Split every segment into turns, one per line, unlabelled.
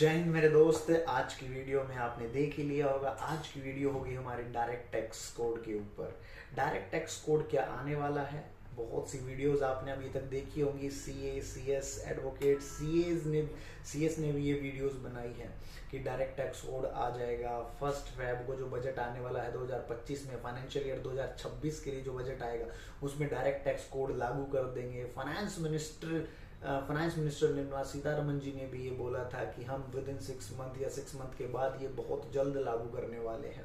जय हिंद मेरे दोस्त। आज की वीडियो में आपने देख ही लिया होगा। आज की वीडियो होगी हमारी डायरेक्ट टैक्स कोड के ऊपर। डायरेक्ट टैक्स कोड क्या आने वाला है, बहुत सी वीडियोस आपने अभी तक देखी होंगी। सीए, सीएस, एडवोकेट, सीएस ने भी ये वीडियोस बनाई है कि डायरेक्ट टैक्स कोड आ जाएगा 1 फरवरी को। जो बजट आने वाला है 2025 में, फाइनेंशियल ईयर 2026 के लिए जो बजट आएगा उसमें डायरेक्ट टैक्स कोड लागू कर देंगे। फाइनेंस मिनिस्टर निर्मला सीतारमन जी ने भी ये बोला था कि हम विद इन 6 मंथ या 6 मंथ के बाद ये बहुत जल्द लागू करने वाले हैं।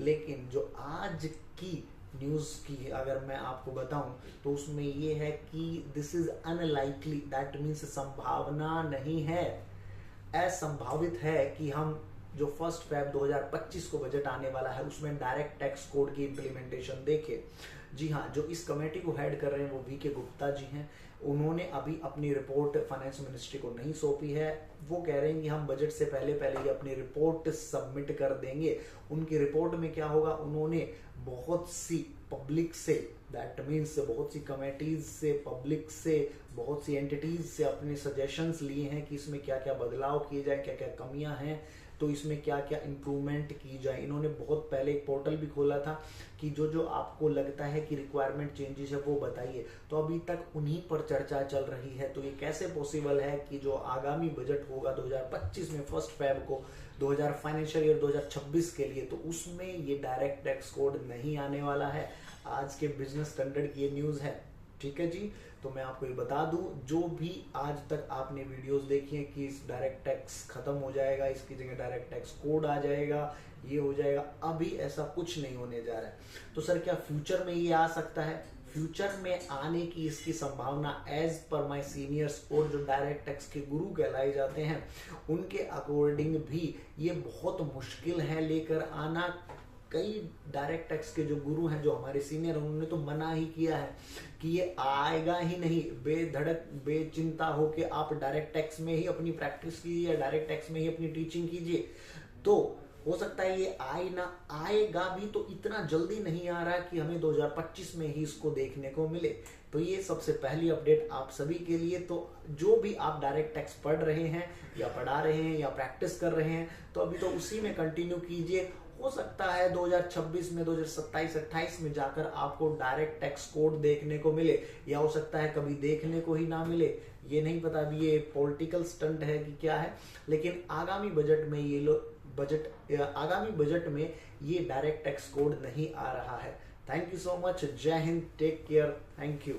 लेकिन जो आज की न्यूज की अगर मैं आपको बताऊं तो उसमें ये है कि this is unlikely, that means संभावना नहीं है, असंभावित है कि हम जो 1 फरवरी 2025 को बजट आने वाला है उसमें डायरेक्ट टैक्स कोड की इम्प्लीमेंटेशन देखे। जी हाँ, जो इस कमेटी को हेड कर रहे हैं वो वी.के. गुप्ता जी हैं। उन्होंने अभी अपनी रिपोर्ट फाइनेंस मिनिस्ट्री को नहीं सौंपी है। वो कह रहे हैं कि हम बजट से पहले ही अपनी रिपोर्ट सबमिट कर देंगे। उनकी रिपोर्ट में क्या होगा, उन्होंने बहुत सी पब्लिक से, दैट मीन्स बहुत सी कमेटीज से, पब्लिक से, बहुत सी एंटिटीज से अपने सजेशंस लिए हैं कि इसमें क्या क्या बदलाव किए जाए, क्या क्या कमियां हैं, तो इसमें क्या क्या इम्प्रूवमेंट की जाए। इन्होंने बहुत पहले एक पोर्टल भी खोला था कि जो जो आपको लगता है कि रिक्वायरमेंट चेंजेस है वो बताइए। तो अभी तक उन्हीं पर चर्चा चल रही है। तो ये कैसे पॉसिबल है कि जो आगामी बजट होगा 2025 में 1 फरवरी को, फाइनेंशियल ईयर 2026 के लिए, तो उसमें ये डायरेक्ट टैक्स कोड नहीं आने वाला है। आज के बिजनेस स्टैंडर्ड की ये न्यूज है। ठीक है जी, तो मैं आपको ये बता दूं, जो भी आज तक आपने वीडियोस देखी है कि इस डायरेक्ट टैक्स खत्म हो जाएगा, इसकी जगह डायरेक्ट टैक्स कोड आ जाएगा, ये हो जाएगा, अभी ऐसा कुछ नहीं होने जा रहा है। तो सर क्या फ्यूचर में ये आ सकता है? फ्यूचर में आने की इसकी संभावना एज पर माय सीनियर्स और जो डायरेक्ट टैक्स के गुरु कहलाए जाते हैं उनके अकॉर्डिंग भी ये बहुत मुश्किल है लेकर आना। कई डायरेक्ट टैक्स के जो गुरु हैं, जो हमारे सीनियर, उन्होंने तो मना ही किया है कि ये आएगा ही नहीं। बेधड़क बेचिंता होके आप डायरेक्ट टैक्स में ही अपनी प्रैक्टिस कीजिए या डायरेक्ट टैक्स में ही अपनी टीचिंग कीजिए। तो हो सकता है ये आए ना, आएगा भी तो इतना जल्दी नहीं आ रहा कि हमें 2025 में ही इसको देखने को मिले। तो ये सबसे पहली अपडेट आप सभी के लिए। तो जो भी आप डायरेक्ट टैक्स पढ़ रहे हैं या पढ़ा रहे हैं या प्रैक्टिस कर रहे हैं तो अभी तो उसी में कंटिन्यू कीजिए। हो सकता है 2026 में, 2027-28 में जाकर आपको डायरेक्ट टैक्स कोड देखने को मिले, या हो सकता है कभी देखने को ही ना मिले। ये नहीं पता अभी ये पॉलिटिकल स्टंट है कि क्या है। लेकिन आगामी बजट में आगामी बजट में ये डायरेक्ट टैक्स कोड नहीं आ रहा है। Thank you so much. Jai Hind, take care, thank you.